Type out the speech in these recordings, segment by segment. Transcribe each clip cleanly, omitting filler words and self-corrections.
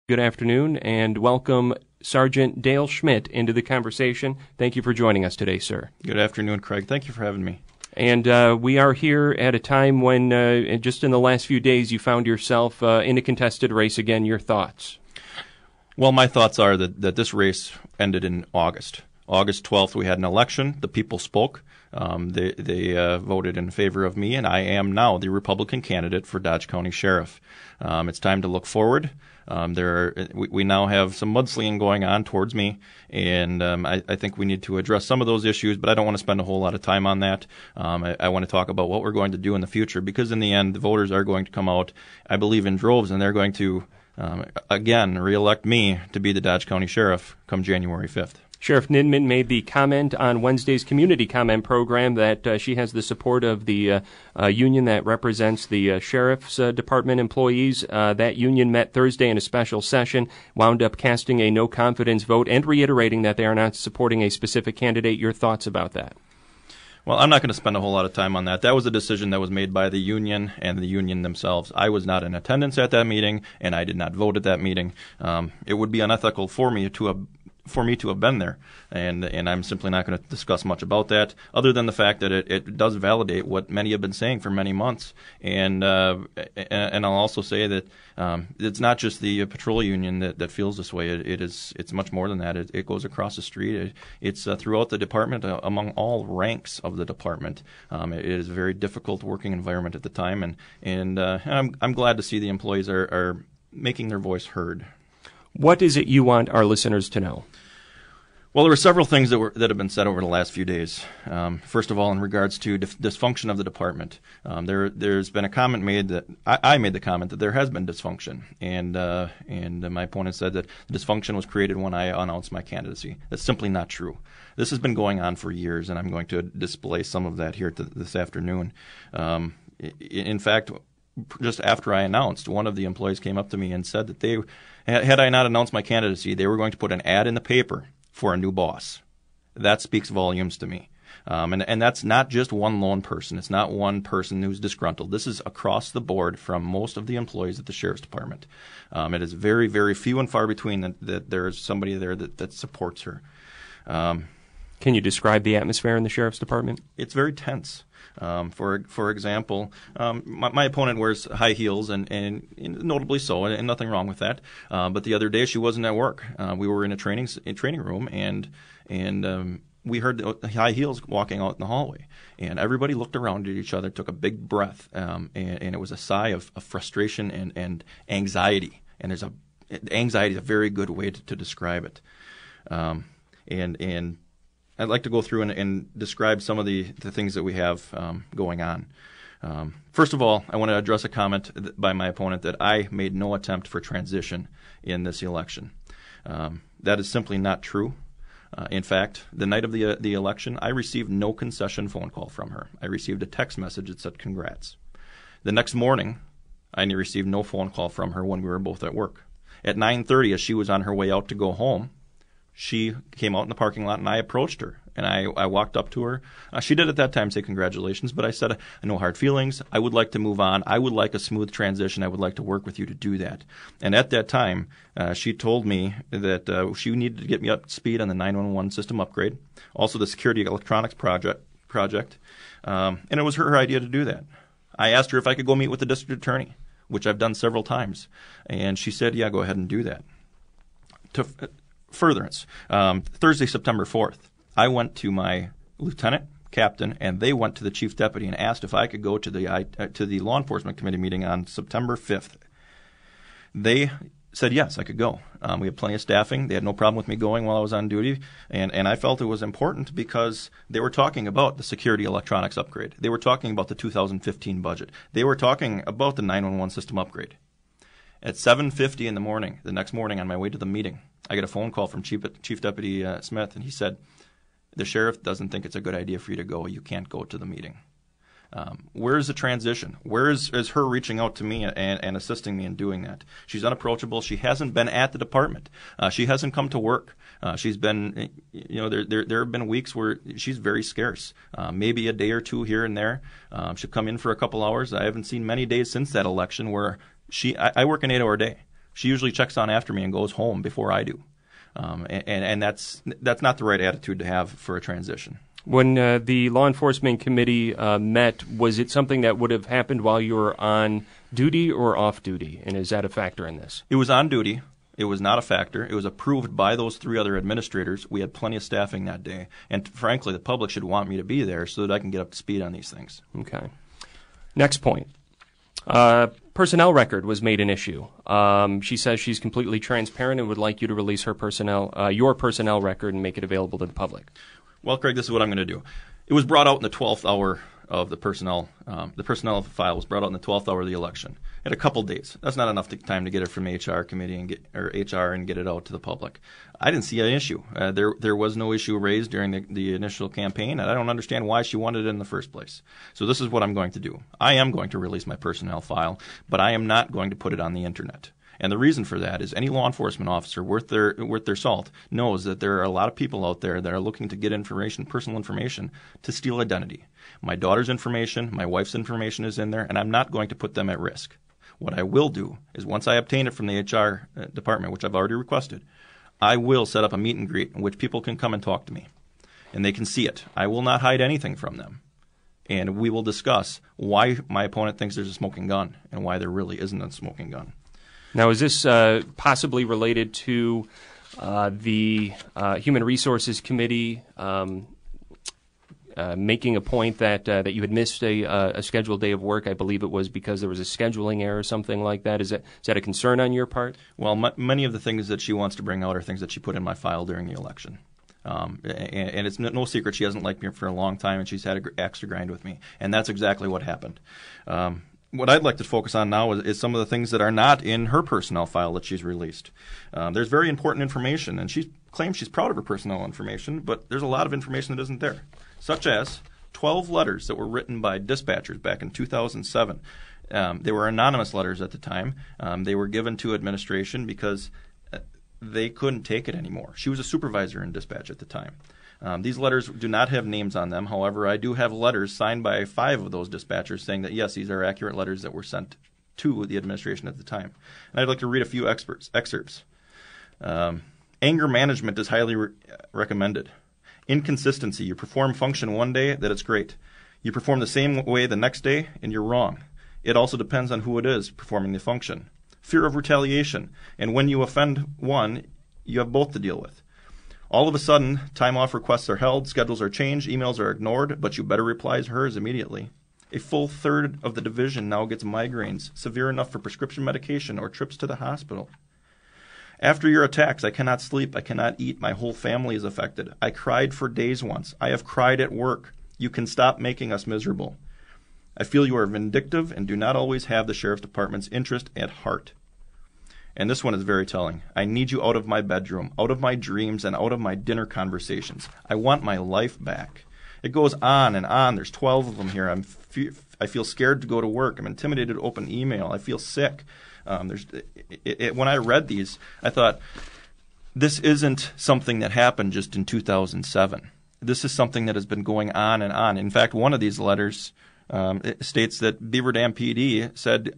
Good afternoon, and welcome Sergeant Dale Schmidt into the conversation. Thank you for joining us today, sir. Good afternoon, Craig. Thank you for having me. And we are here at a time when, just in the last few days, you found yourself in a contested race again. Your thoughts? Well, my thoughts are that this race ended in August. August 12th, we had an election. The people spoke. They voted in favor of me, and I am now the Republican candidate for Dodge County Sheriff. It's time to look forward. We now have some mudslinging going on towards me, and I think we need to address some of those issues, but I don't want to spend a whole lot of time on that. I want to talk about what we're going to do in the future, because in the end, the voters are going to come out, I believe, in droves, and they're going to, again, reelect me to be the Dodge County Sheriff come January 5th. Sheriff Nidman made the comment on Wednesday's community comment program that she has the support of the union that represents the Sheriff's Department employees. That union met Thursday in a special session, wound up casting a no-confidence vote and reiterating that they are not supporting a specific candidate. Your thoughts about that? Well, I'm not going to spend a whole lot of time on that. That was a decision that was made by the union and the union themselves. I was not in attendance at that meeting, and I did not vote at that meeting. It would be unethical for me to have been there, and I'm simply not going to discuss much about that, other than the fact that it does validate what many have been saying for many months. And I'll also say that it's not just the patrol union that feels this way. It's much more than that. It goes across the street. It's throughout the department, among all ranks of the department. It is a very difficult working environment at the time, and I'm glad to see the employees are making their voice heard. What is it you want our listeners to know? Well, there were several things that have been said over the last few days. First of all, in regards to dysfunction of the department, there's been a comment made that I made the comment that there has been dysfunction, and my opponent said that the dysfunction was created when I announced my candidacy. That's simply not true. This has been going on for years, and I'm going to display some of that here this afternoon. In fact, just after I announced, one of the employees came up to me and said that had I not announced my candidacy, they were going to put an ad in the paper for a new boss. That speaks volumes to me. And that's not just one lone person. It's not one person who's disgruntled. This is across the board from most of the employees at the Sheriff's Department. It is very, very few and far between that there is somebody there that supports her. Can you describe the atmosphere in the Sheriff's Department? It's very tense. For example, my opponent wears high heels, and notably so, and nothing wrong with that. But the other day she wasn't at work. We were in a training room, and we heard the high heels walking out in the hallway, and everybody looked around at each other, took a big breath, and it was a sigh of frustration and anxiety. And anxiety is a very good way to describe it. And I'd like to go through and describe some of the things that we have going on. First of all, I want to address a comment by my opponent that I made no attempt for transition in this election. That is simply not true. In fact, the night of the election, I received no concession phone call from her. I received a text message that said congrats. The next morning, I received no phone call from her when we were both at work. At 9:30, as she was on her way out to go home, she came out in the parking lot, and I approached her, and I walked up to her. She did at that time say congratulations, but I said, no hard feelings. I would like to move on. I would like a smooth transition. I would like to work with you to do that. And at that time, she told me that she needed to get me up to speed on the 911 system upgrade, also the security electronics project, and it was her idea to do that. I asked her if I could go meet with the district attorney, which I've done several times, and she said, yeah, go ahead and do that. Furtherance, Thursday, September 4th, I went to my lieutenant, captain, and they went to the chief deputy and asked if I could go to the law enforcement committee meeting on September 5th. They said yes, I could go. We had plenty of staffing. They had no problem with me going while I was on duty, and I felt it was important because they were talking about the security electronics upgrade. They were talking about the 2015 budget. They were talking about the 911 system upgrade. At 7:50 in the morning, the next morning on my way to the meeting, I get a phone call from Chief Deputy Smith, and he said, the sheriff doesn't think it's a good idea for you to go. You can't go to the meeting. Where's the transition? Where is her reaching out to me and assisting me in doing that? She's unapproachable. She hasn't been at the department. She hasn't come to work. She's been, there have been weeks where she's very scarce. Maybe a day or two here and there. She'll come in for a couple hours. I haven't seen many days since that election where I work an 8-hour day. She usually checks on after me and goes home before I do. And that's not the right attitude to have for a transition. When the law enforcement committee met, was it something that would have happened while you were on duty or off duty? And is that a factor in this? It was on duty. It was not a factor. It was approved by those 3 other administrators. We had plenty of staffing that day. And frankly, the public should want me to be there so that I can get up to speed on these things. Okay. Next point. Personnel record was made an issue. She says she's completely transparent and would like you to release your personnel record and make it available to the public. Well, Craig, this is what I'm going to do. It was brought out in the 12th hour of the personnel. The personnel file was brought out in the 12th hour of the election. In a couple days. That's not enough time to get it from HR committee and HR and get it out to the public. I didn't see an issue. There was no issue raised during the initial campaign, and I don't understand why she wanted it in the first place. So this is what I'm going to do. I am going to release my personnel file, but I am not going to put it on the internet. And the reason for that is any law enforcement officer worth their salt knows that there are a lot of people out there that are looking to get information, personal information, to steal identity. My daughter's information, my wife's information is in there, and I'm not going to put them at risk. What I will do is once I obtain it from the HR department, which I've already requested, I will set up a meet and greet in which people can come and talk to me, and they can see it. I will not hide anything from them. And we will discuss why my opponent thinks there's a smoking gun and why there really isn't a smoking gun. Now, is this possibly related to the Human Resources Committee making a point that you had missed a scheduled day of work? I believe it was because there was a scheduling error or something like that. Is that a concern on your part? Well, many of the things that she wants to bring out are things that she put in my file during the election. And it's no secret she hasn't liked me for a long time, and she's had an axe to grind with me. And that's exactly what happened. What I'd like to focus on now is some of the things that are not in her personnel file that she's released. There's very important information, and she claims she's proud of her personnel information, but there's a lot of information that isn't there, such as 12 letters that were written by dispatchers back in 2007. They were anonymous letters at the time. They were given to administration because they couldn't take it anymore. She was a supervisor in dispatch at the time. These letters do not have names on them. However, I do have letters signed by 5 of those dispatchers saying that, yes, these are accurate letters that were sent to the administration at the time. And I'd like to read a few excerpts. Anger management is highly recommended. Inconsistency. You perform function one day, that it's great. You perform the same way the next day, and you're wrong. It also depends on who it is performing the function. Fear of retaliation. And when you offend one, you have both to deal with. All of a sudden, time off requests are held, schedules are changed, emails are ignored, but you better reply to hers immediately. A full third of the division now gets migraines, severe enough for prescription medication or trips to the hospital. After your attacks, I cannot sleep, I cannot eat, my whole family is affected. I cried for days once. I have cried at work. You can stop making us miserable. I feel you are vindictive and do not always have the Sheriff's Department's interest at heart. And this one is very telling. I need you out of my bedroom, out of my dreams, and out of my dinner conversations. I want my life back. It goes on and on. There's 12 of them here. I feel scared to go to work. I'm intimidated to open email. I feel sick. When I read these, I thought, this isn't something that happened just in 2007. This is something that has been going on and on. In fact, one of these letters it states that Beaver Dam PD said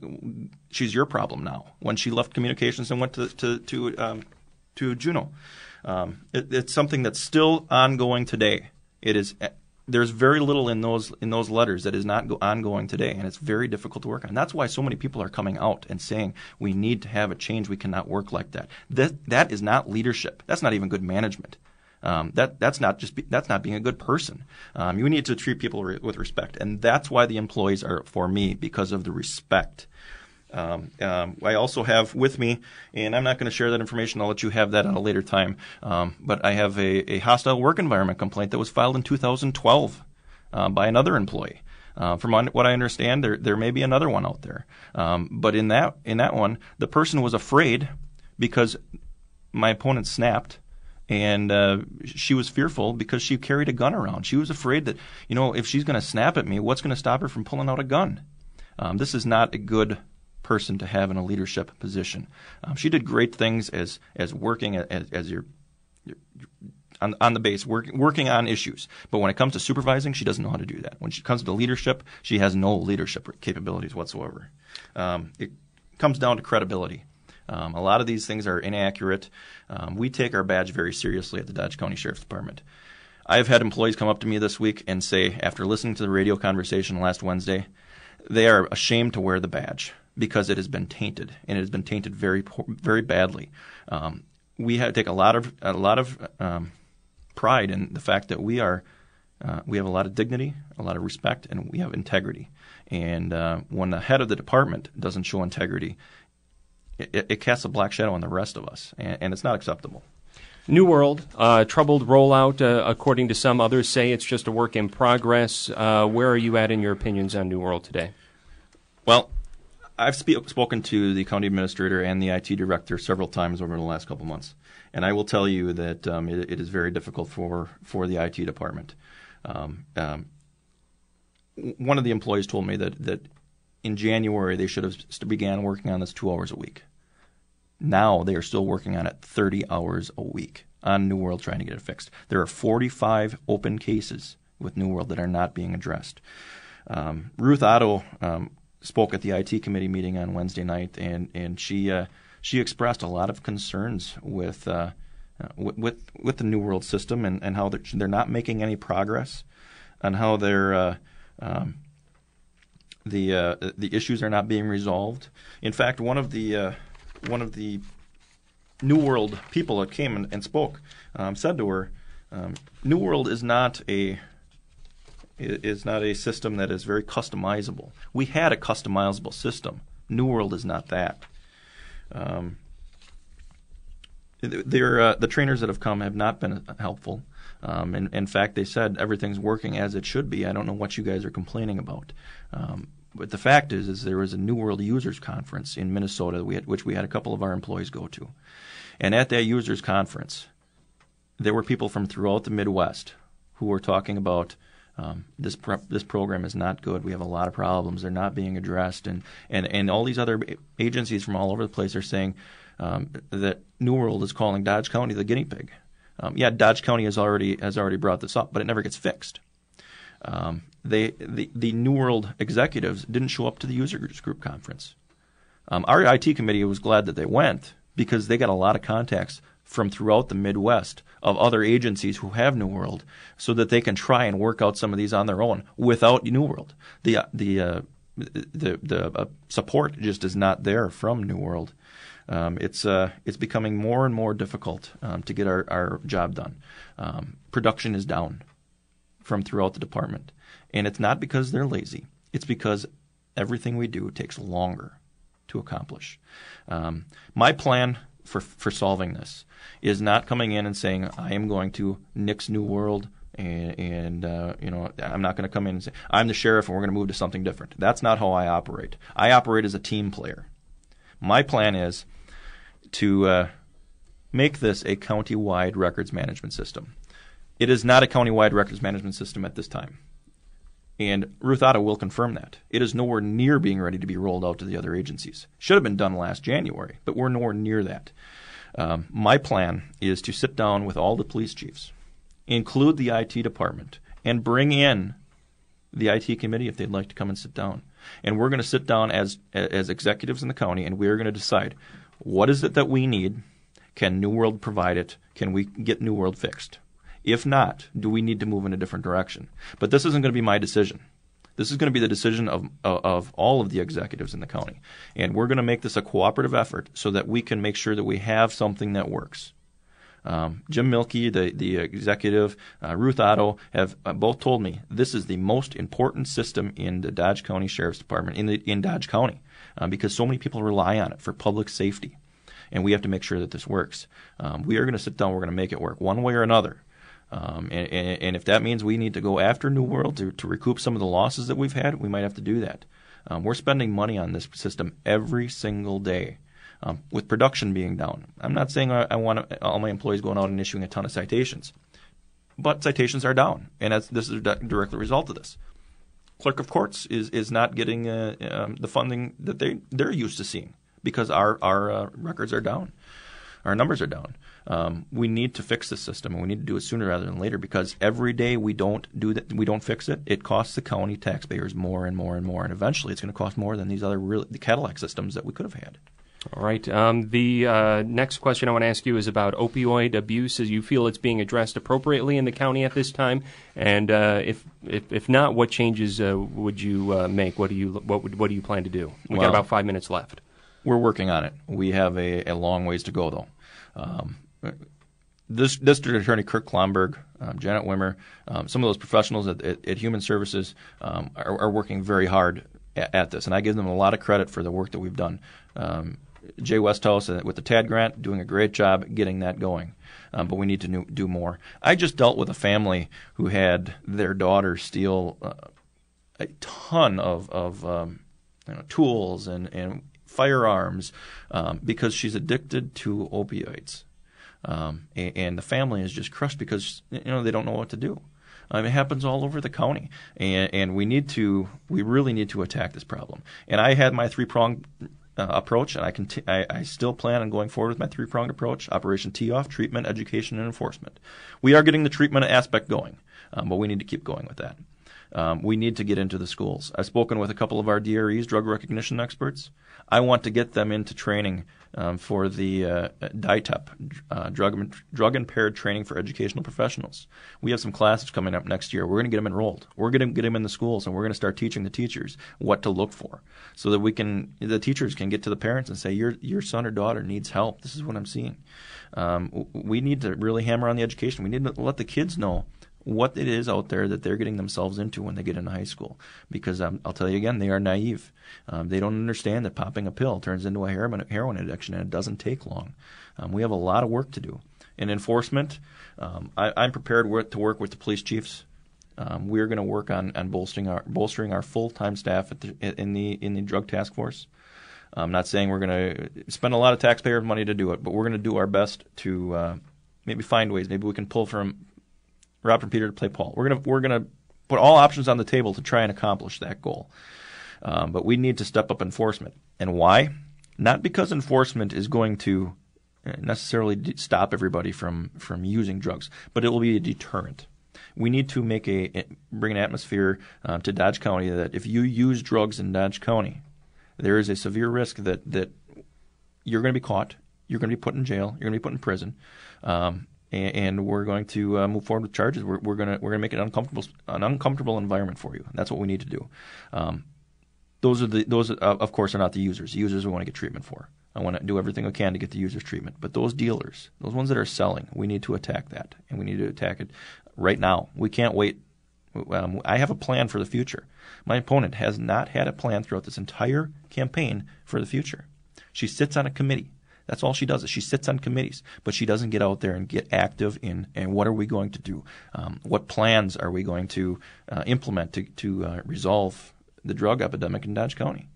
she's your problem now when she left communications and went to Juneau. It's something that's still ongoing today. There's very little in those letters that is not ongoing today, and it's very difficult to work on. And that's why so many people are coming out and saying we need to have a change. We cannot work like that. That is not leadership. That's not even good management. That's not being a good person. You need to treat people with respect, and that's why the employees are for me, because of the respect. I also have with me, and I'm not going to share that information. I'll let you have that at a later time. But I have a hostile work environment complaint that was filed in 2012 by another employee. From what I understand, there may be another one out there. But in that one, the person was afraid because my opponent snapped. And she was fearful because she carried a gun around. She was afraid that, if she's going to snap at me, what's going to stop her from pulling out a gun? This is not a good person to have in a leadership position. She did great things as working as your on the base, working on issues. But when it comes to supervising, she doesn't know how to do that. When it comes to leadership, she has no leadership capabilities whatsoever. It comes down to credibility. A lot of these things are inaccurate. We take our badge very seriously at the Dodge County Sheriff's Department. I've had employees come up to me this week and say, after listening to the radio conversation last Wednesday, they are ashamed to wear the badge because it has been tainted, and it has been tainted very, very badly. We have to take a lot of pride in the fact that we have a lot of dignity, a lot of respect, and we have integrity. And when the head of the department doesn't show integrity, it casts a black shadow on the rest of us, and it's not acceptable. New World, troubled rollout, according to some. Others say it's just a work in progress. Where are you at in your opinions on New World today? Well, I've spoken to the county administrator and the IT director several times over the last couple months, and I will tell you that it is very difficult for the IT department. One of the employees told me that in January they should have began working on this 2 hours a week. Now they are still working on it 30 hours a week on New World, trying to get it fixed. There are 45 open cases with New World that are not being addressed. Ruth Otto spoke at the IT committee meeting on Wednesday night, and she expressed a lot of concerns with the New World system and how they're not making any progress, and how the issues are not being resolved. In fact, one of the New World people that came and spoke said to her, New World is not a system that is very customizable. We had a customizable system. New World is not that. The trainers that have come have not been helpful. In fact, they said everything's working as it should be. I don't know what you guys are complaining about. But the fact is there was a New World Users Conference in Minnesota, which we had a couple of our employees go to. And at that Users Conference, there were people from throughout the Midwest who were talking about this program is not good. We have a lot of problems. They're not being addressed. And all these other agencies from all over the place are saying that New World is calling Dodge County the guinea pig. Dodge County has already brought this up, but it never gets fixed. The New World executives didn't show up to the users group conference. Our IT committee was glad that they went because they got a lot of contacts from throughout the Midwest of other agencies who have New World, so that they can try and work out some of these on their own without New World. The support just is not there from New World. It's becoming more and more difficult to get our job done. Production is down from throughout the department. And it's not because they're lazy. It's because everything we do takes longer to accomplish. My plan for solving this is not coming in and saying, I am going to nix New World and I'm not going to come in and say, I'm the sheriff and we're going to move to something different. That's not how I operate. I operate as a team player. My plan is to make this a county-wide records management system. It is not a county-wide records management system at this time. And Ruth Otto will confirm that. It is nowhere near being ready to be rolled out to the other agencies. Should have been done last January, but we're nowhere near that. My plan is to sit down with all the police chiefs, include the IT department, and bring in the IT committee if they'd like to come and sit down. And we're going to sit down as executives in the county, and we're going to decide what is it that we need. Can New World provide it? Can we get New World fixed? If not, do we need to move in a different direction? But this isn't going to be my decision. This is going to be the decision of all of the executives in the county. And we're going to make this a cooperative effort so that we can make sure that we have something that works. Jim Milkey, the executive, Ruth Otto have both told me this is the most important system in the Dodge County Sheriff's Department, in Dodge County, because so many people rely on it for public safety. And we have to make sure that this works. We are going to sit down. We're going to make it work one way or another. And if that means we need to go after New World to recoup some of the losses that we've had, we might have to do that. We're spending money on this system every single day, with production being down. I'm not saying I want all my employees going out and issuing a ton of citations, but citations are down, and this is a direct result of this. Clerk of Courts is not getting the funding that they're used to seeing because our records are down. Our numbers are down. We need to fix the system, and we need to do it sooner rather than later, because every day we don't do that, we don't fix it, it costs the county taxpayers more and more and more, and eventually it's going to cost more than these other the Cadillac systems that we could have had. All right. The next question I want to ask you is about opioid abuse. Do you feel it's being addressed appropriately in the county at this time? And if not, what changes would you make? What do you plan to do? We got about 5 minutes left. We're working on it. We have a long ways to go, though. District Attorney Kirk Klomberg, Janet Wimmer, some of those professionals at Human Services are working very hard at this, and I give them a lot of credit for the work that we've done. Jay Westhouse with the TAD grant doing a great job getting that going, but we need to do more. I just dealt with a family who had their daughter steal a ton of tools and firearms because she's addicted to opioids, and the family is just crushed because they don't know what to do. It happens all over the county, and we really need to attack this problem. And I had my three-pronged approach, and I still plan on going forward with my three-pronged approach: Operation Tee-Off, treatment, education, and enforcement. We are getting the treatment aspect going, but we need to keep going with that. We need to get into the schools. I've spoken with a couple of our DREs, drug recognition experts. I want to get them into training for the DITEP, drug-impaired training for educational professionals. We have some classes coming up next year. We're going to get them enrolled. We're going to get them in the schools, and we're going to start teaching the teachers what to look for, so that the teachers can get to the parents and say, your son or daughter needs help. This is what I'm seeing. We need to really hammer on the education. We need to let the kids know what it is out there that they're getting themselves into when they get into high school. Because I'll tell you again, they are naive. They don't understand that popping a pill turns into a heroin addiction, and it doesn't take long. We have a lot of work to do. In enforcement, I'm prepared to work with the police chiefs. We're going to work on bolstering our full-time staff in the drug task force. I'm not saying we're going to spend a lot of taxpayer money to do it, but we're going to do our best to maybe find ways. Maybe we can pull from Rob and Peter to play Paul. We're gonna put all options on the table to try and accomplish that goal. But we need to step up enforcement. And why? Not because enforcement is going to necessarily stop everybody from using drugs, but it will be a deterrent. We need to bring an atmosphere to Dodge County that if you use drugs in Dodge County, there is a severe risk that you're going to be caught, you're going to be put in jail, you're going to be put in prison. And we're going to move forward with charges. We're going to make it an uncomfortable environment for you. That's what we need to do. Those of course are not the users. The users we want to get treatment for. I want to do everything I can to get the users treatment. But those dealers, those ones that are selling, we need to attack that, and we need to attack it right now. We can't wait. I have a plan for the future. My opponent has not had a plan throughout this entire campaign for the future. She sits on a committee. That's all she does is she sits on committees, but she doesn't get out there and get active in and what are we going to do? What plans are we going to implement to resolve the drug epidemic in Dodge County?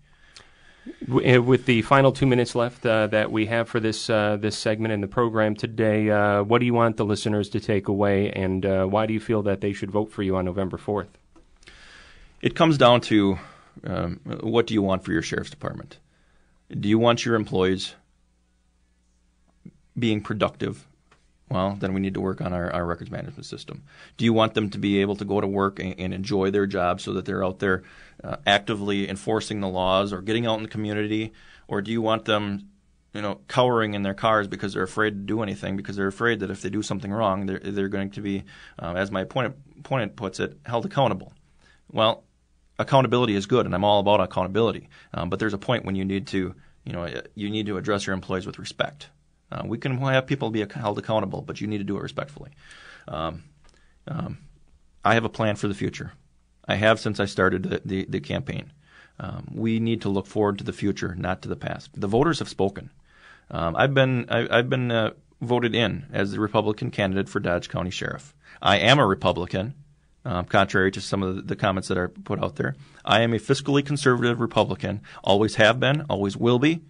With the final 2 minutes left that we have for this segment in the program today, what do you want the listeners to take away, and why do you feel that they should vote for you on November 4th? It comes down to what do you want for your sheriff's department? Do you want your employees being productive? Well, then we need to work on our records management system. Do you want them to be able to go to work and enjoy their job so that they're out there actively enforcing the laws or getting out in the community? Or do you want them, cowering in their cars because they're afraid to do anything, because they're afraid that if they do something wrong, they're going to be, as my opponent puts it, held accountable? Well, accountability is good, and I'm all about accountability. But there's a point when you need to address your employees with respect. We can have people be held accountable, but you need to do it respectfully. I have a plan for the future. I have since I started the campaign. We need to look forward to the future, not to the past. The voters have spoken. I've been voted in as the Republican candidate for Dodge County Sheriff. I am a Republican, contrary to some of the comments that are put out there. I am a fiscally conservative Republican, always have been, always will be.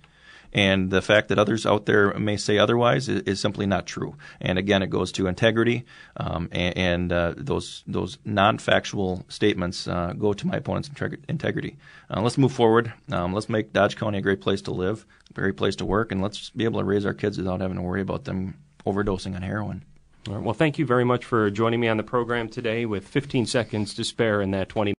And the fact that others out there may say otherwise is simply not true. And again, it goes to integrity, and those non-factual statements go to my opponent's integrity. Let's move forward. Let's make Dodge County a great place to live, a great place to work, and let's be able to raise our kids without having to worry about them overdosing on heroin. All right. Well, thank you very much for joining me on the program today with 15 seconds to spare in that 20